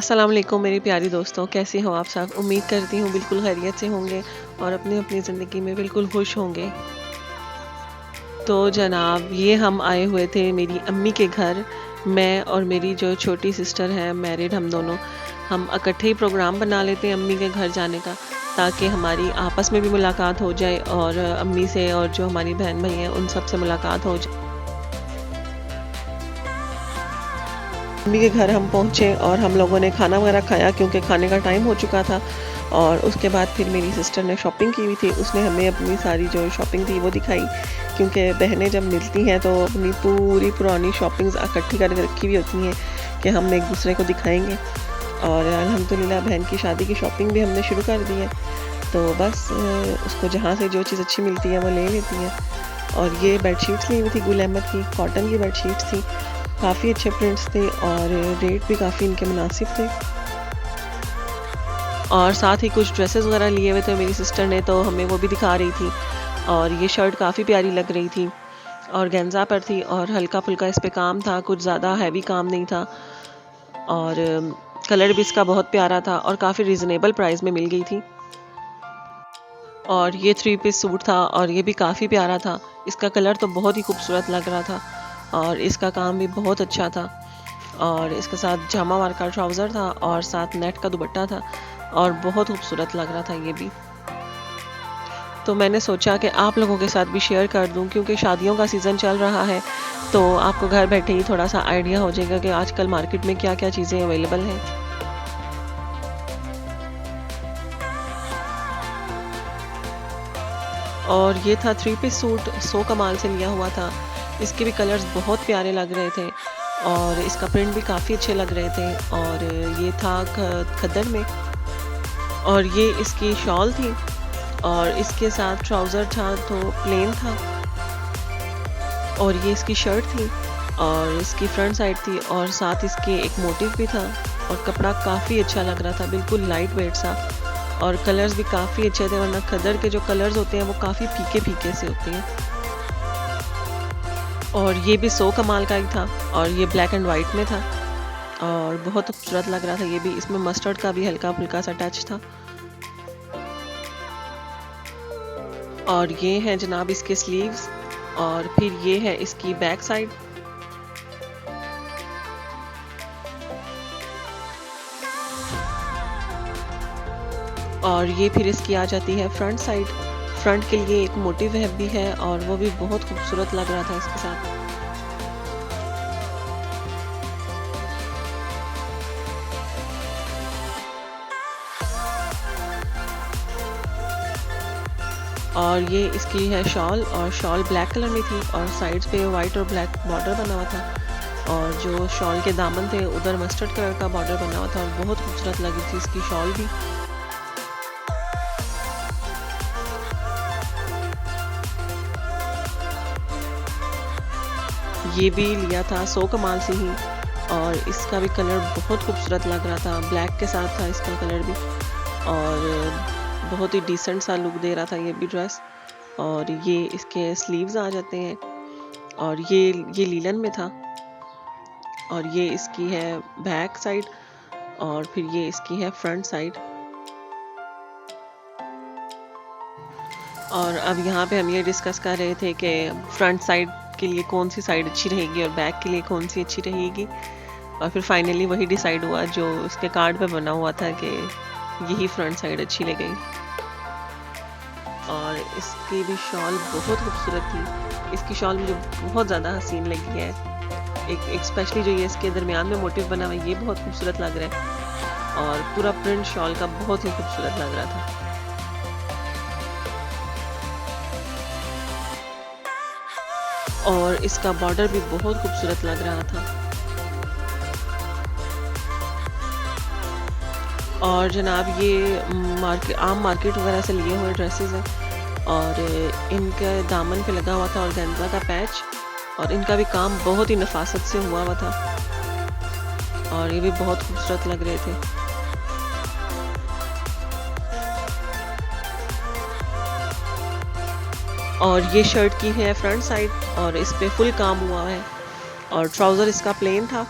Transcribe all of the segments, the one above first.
अस्सलाम वालेकुम मेरी प्यारी दोस्तों, कैसे हो आप सब। उम्मीद करती हूँ बिल्कुल खैरियत से होंगे और अपनी अपनी ज़िंदगी में बिल्कुल खुश होंगे। तो जनाब ये हम आए हुए थे मेरी अम्मी के घर। मैं और मेरी जो छोटी सिस्टर है मैरिड, हम दोनों हम इकट्ठे ही प्रोग्राम बना लेते हैं अम्मी के घर जाने का, ताकि हमारी आपस में भी मुलाकात हो जाए और अम्मी से और जो हमारी बहन भाई हैं उन सब से मुलाकात हो जाए। मम्मी के घर हम पहुँचे और हम लोगों ने खाना वगैरह खाया क्योंकि खाने का टाइम हो चुका था। और उसके बाद फिर मेरी सिस्टर ने शॉपिंग की हुई थी, उसने हमें अपनी सारी जो शॉपिंग थी वो दिखाई, क्योंकि बहनें जब मिलती हैं तो अपनी पूरी पुरानी शॉपिंग्स इकट्ठी करके रखी हुई होती हैं कि हम एक दूसरे को दिखाएंगे। और अल्हम्दुलिल्लाह बहन की शादी की शॉपिंग भी हमने शुरू कर दी है, तो बस उसको जहाँ से जो चीज़ अच्छी मिलती है वो ले लेती हैं। और ये बेडशीट्स ली हुई थी गुल अहमद की, कॉटन की बेडशीट्स थी, काफ़ी अच्छे प्रिंट्स थे और रेट भी काफ़ी इनके मुनासिब थे। और साथ ही कुछ ड्रेसेस वगैरह लिए हुए थे मेरी सिस्टर ने, तो हमें वो भी दिखा रही थी। और ये शर्ट काफ़ी प्यारी लग रही थी, ऑर्गेन्जा पर थी और हल्का फुल्का इस पे काम था, कुछ ज़्यादा हैवी काम नहीं था। और कलर भी इसका बहुत प्यारा था और काफ़ी रिजनेबल प्राइस में मिल गई थी। और ये 3 पीस सूट था और ये भी काफ़ी प्यारा था, इसका कलर तो बहुत ही खूबसूरत लग रहा था और इसका काम भी बहुत अच्छा था। और इसके साथ जामा वार का ट्राउज़र था और साथ नेट का दुपट्टा था और बहुत खूबसूरत लग रहा था ये भी। तो मैंने सोचा कि आप लोगों के साथ भी शेयर कर दूं, क्योंकि शादियों का सीज़न चल रहा है, तो आपको घर बैठे ही थोड़ा सा आइडिया हो जाएगा कि आजकल मार्केट में क्या क्या चीज़ें अवेलेबल हैं। और ये था 3 पीस सूट, सो कमाल से लिया हुआ था। इसके भी कलर्स बहुत प्यारे लग रहे थे और इसका प्रिंट भी काफ़ी अच्छे लग रहे थे। और ये था खद्दर में और ये इसकी शॉल थी और इसके साथ ट्राउज़र था तो प्लेन था। और ये इसकी शर्ट थी और इसकी फ्रंट साइड थी और साथ इसके एक मोटिव भी था और कपड़ा काफ़ी अच्छा लग रहा था, बिल्कुल लाइट वेट सा। और कलर्स भी काफ़ी अच्छे थे, वरना खद्दर के जो कलर्स होते हैं वो काफ़ी फीके फीके से होते हैं। और ये भी सो कमाल का ही था और ये ब्लैक एंड वाइट में था और बहुत खूबसूरत लग रहा था ये भी। इसमें मस्टर्ड का भी हल्का फुल्का सा टच था। और ये है जनाब इसके स्लीव्स और फिर ये है इसकी बैक साइड। और ये फिर इसकी आ जाती है फ्रंट साइड। फ्रंट के लिए एक मोटिव है भी है और वो भी बहुत खूबसूरत लग रहा था इसके साथ। और ये इसकी है शॉल और शॉल ब्लैक कलर में थी और साइड्स पे वाइट और ब्लैक बॉर्डर बना हुआ था और जो शॉल के दामन थे उधर मस्टर्ड कलर का बॉर्डर बना हुआ था और बहुत खूबसूरत लगी थी इसकी शॉल भी। ये भी लिया था सो कमाल से ही और इसका भी कलर बहुत खूबसूरत लग रहा था, ब्लैक के साथ था इसका कलर भी और बहुत ही डिसेंट सा लुक दे रहा था ये भी ड्रेस। और ये इसके स्लीव्स आ जाते हैं और ये लीलन में था। और ये इसकी है बैक साइड और फिर ये इसकी है फ्रंट साइड। और अब यहाँ पे हम ये डिस्कस कर रहे थे कि फ्रंट साइड के लिए कौन सी साइड अच्छी रहेगी और बैक के लिए कौन सी अच्छी रहेगी। और फिर फाइनली वही डिसाइड हुआ जो उसके कार्ड पे बना हुआ था कि यही फ्रंट साइड अच्छी लगेगी। और इसकी भी शॉल बहुत खूबसूरत थी, इसकी शॉल मुझे बहुत ज़्यादा हसीन लगी है। एक स्पेशली जो ये इसके दरमियान में मोटिव बना हुआ है ये बहुत खूबसूरत लग रहा है और पूरा प्रिंट शॉल का बहुत ही खूबसूरत लग रहा था। और इसका बॉर्डर भी बहुत खूबसूरत लग रहा था। और जनाब ये आम मार्केट वगैरह से लिए हुए ड्रेसेस हैं और इनके दामन पे लगा हुआ था ऑर्गेन्जा का पैच और इनका भी काम बहुत ही नफासत से हुआ हुआ था और ये भी बहुत खूबसूरत लग रहे थे। और ये शर्ट की है फ्रंट साइड और इस पे फुल काम हुआ है और ट्राउज़र इसका प्लेन था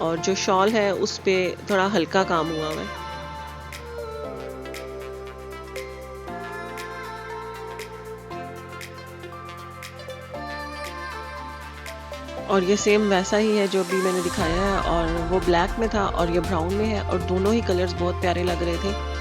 और जो शॉल है उस पे थोड़ा हल्का काम हुआ हुआ है। और ये सेम वैसा ही है जो अभी मैंने दिखाया है, और वो ब्लैक में था और ये ब्राउन में है, और दोनों ही कलर्स बहुत प्यारे लग रहे थे।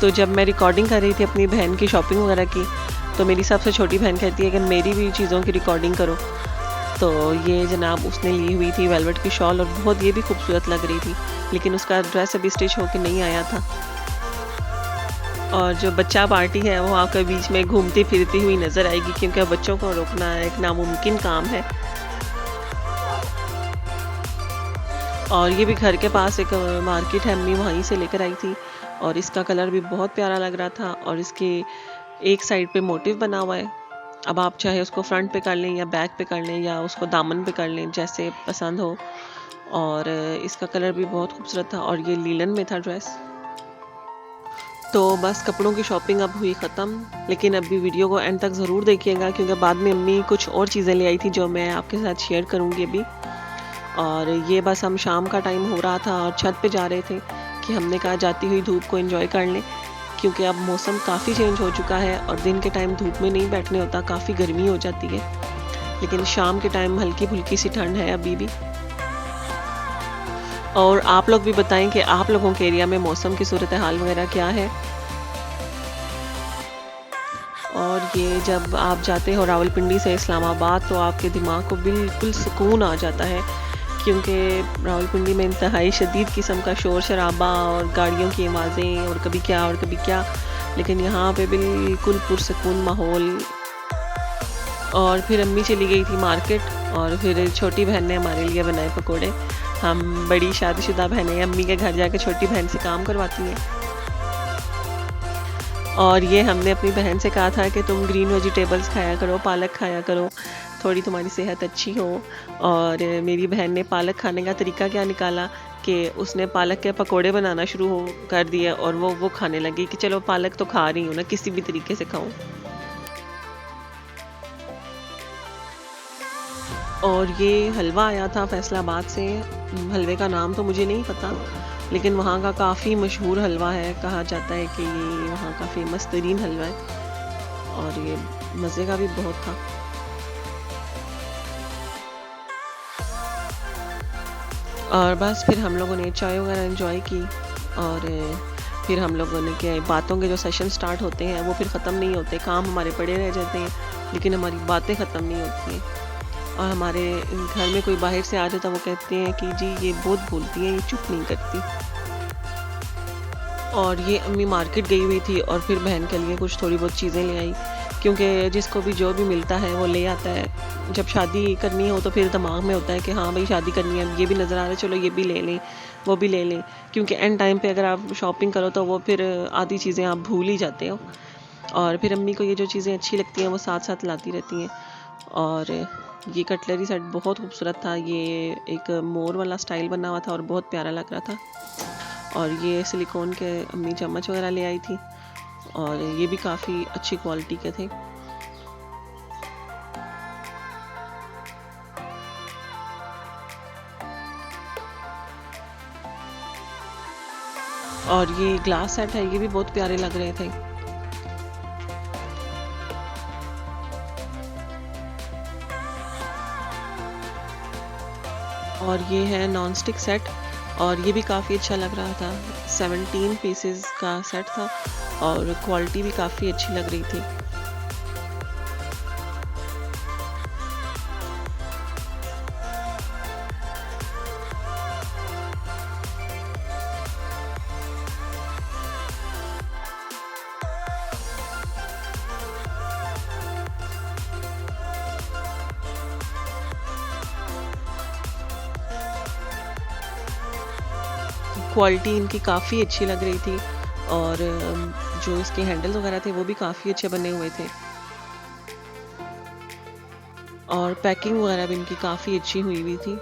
तो जब मैं रिकॉर्डिंग कर रही थी अपनी बहन की शॉपिंग वगैरह की, तो मेरी सबसे छोटी बहन कहती है कि मेरी भी चीज़ों की रिकॉर्डिंग करो। तो ये जनाब उसने ली हुई थी वेलवेट की शॉल, और बहुत ये भी खूबसूरत लग रही थी, लेकिन उसका ड्रेस अभी स्टिच होकर नहीं आया था। और जो बच्चा पार्टी है वो आपके बीच में घूमती फिरती हुई नज़र आएगी, क्योंकि बच्चों को रोकना एक नामुमकिन काम है। और ये भी घर के पास एक मार्केट है, अम्मी वहीं से लेकर आई थी, और इसका कलर भी बहुत प्यारा लग रहा था, और इसके एक साइड पे मोटिव बना हुआ है। अब आप चाहे उसको फ्रंट पे कर लें या बैक पे कर लें या उसको दामन पे कर लें, जैसे पसंद हो। और इसका कलर भी बहुत खूबसूरत था, और ये लीलन में था ड्रेस। तो बस कपड़ों की शॉपिंग अब हुई ख़त्म, लेकिन अभी वीडियो को एंड तक ज़रूर देखिएगा, क्योंकि बाद में अम्मी कुछ और चीज़ें ले आई थी जो मैं आपके साथ शेयर करूँगी अभी। और ये बस हम शाम का टाइम हो रहा था और छत पे जा रहे थे कि हमने कहा जाती हुई धूप को एंजॉय कर लें, क्योंकि अब मौसम काफ़ी चेंज हो चुका है और दिन के टाइम धूप में नहीं बैठने होता, काफ़ी गर्मी हो जाती है, लेकिन शाम के टाइम हल्की फुल्की सी ठंड है अभी भी। और आप लोग भी बताएं कि आप लोगों के एरिया में मौसम की सूरत हाल वगैरह क्या है। और ये जब आप जाते हो रावलपिंडी से इस्लामाबाद, तो आपके दिमाग को बिल्कुल सुकून आ जाता है, क्योंकि रावलपिंडी में इंतहाई शदीद किस्म का शोर शराबा और गाड़ियों की आवाज़ें और कभी क्या और कभी क्या, लेकिन यहाँ पे बिल्कुल पुरसकून माहौल। और फिर अम्मी चली गई थी मार्केट, और फिर छोटी बहन ने हमारे लिए बनाए पकोड़े। हम बड़ी शादीशुदा बहनें अम्मी के घर जाकर छोटी बहन से काम करवाती हैं। और ये हमने अपनी बहन से कहा था कि तुम ग्रीन वेजिटेबल्स खाया करो, पालक खाया करो, थोड़ी तुम्हारी सेहत अच्छी हो। और मेरी बहन ने पालक खाने का तरीका क्या निकाला कि उसने पालक के पकोड़े बनाना शुरू हो कर दिए, और वो खाने लगी कि चलो पालक तो खा रही हूँ ना, किसी भी तरीके से खाऊं। और ये हलवा आया था फैसलाबाद से। हलवे का नाम तो मुझे नहीं पता, लेकिन वहाँ का काफ़ी मशहूर हलवा है, कहा जाता है कि ये वहाँ का फेमस तरीन हलवा है, और ये मज़े का भी बहुत था। और बस फिर हम लोगों ने चाय वगैरह एंजॉय की, और फिर हम लोगों ने क्या, बातों के जो सेशन स्टार्ट होते हैं वो फिर ख़त्म नहीं होते, काम हमारे पड़े रह जाते हैं, लेकिन हमारी बातें ख़त्म नहीं होती हैं। और हमारे घर में कोई बाहर से आ जाता, वो कहते हैं कि जी ये बहुत बोलती है, ये चुप नहीं करती। और ये अम्मी मार्केट गई हुई थी, और फिर बहन के लिए कुछ थोड़ी बहुत चीज़ें ले आई, क्योंकि जिसको भी जो भी मिलता है वो ले आता है। जब शादी करनी हो तो फिर दिमाग में होता है कि हाँ भाई शादी करनी है, ये भी नज़र आ रहा है, चलो ये भी ले लें, वो भी ले लें, क्योंकि एंड टाइम पे अगर आप शॉपिंग करो तो वो फिर आधी चीज़ें आप भूल ही जाते हो। और फिर अम्मी को ये जो चीज़ें अच्छी लगती हैं वो साथ साथ लाती रहती हैं। और ये कटलरी सेट बहुत खूबसूरत था, ये एक मोर वाला स्टाइल बना हुआ था और बहुत प्यारा लग रहा था। और ये सिलिकॉन के अम्मी चम्मच वगैरह ले आई थी, और ये भी काफ़ी अच्छी क्वालिटी के थे। और ये ग्लास सेट है, ये भी बहुत प्यारे लग रहे थे। और ये है नॉन स्टिक सेट, और ये भी काफ़ी अच्छा लग रहा था। 17 पीसेस का सेट था, और क्वालिटी भी काफ़ी अच्छी लग रही थी। क्वालिटी इनकी काफ़ी अच्छी लग रही थी, और जो इसके हैंडल वगैरह थे वो भी काफ़ी अच्छे बने हुए थे, और पैकिंग वगैरह भी इनकी काफ़ी अच्छी हुई हुई थी।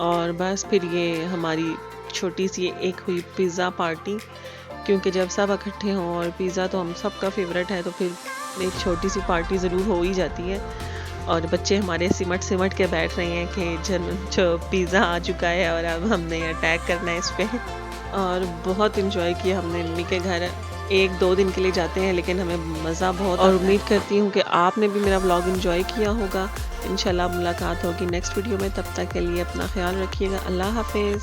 और बस फिर ये हमारी छोटी सी एक हुई पिज़्ज़ा पार्टी, क्योंकि जब सब इकट्ठे हों और पिज़्ज़ा तो हम सब का फेवरेट है, तो फिर एक छोटी सी पार्टी ज़रूर हो ही जाती है। और बच्चे हमारे सिमट सिमट के बैठ रहे हैं कि जो पिज़्ज़ा आ चुका है और अब हमने अटैक करना है इस पे। और बहुत इंजॉय किया हमने मम्मी के घर। 1-2 दिन के लिए जाते हैं लेकिन हमें मज़ा बहुत और उम्मीद करती हूँ कि आपने भी मेरा व्लॉग इंजॉय किया होगा। इंशाल्लाह मुलाकात होगी नेक्स्ट वीडियो में, तब तक के लिए अपना ख्याल रखिएगा। अल्लाह हाफ़िज़।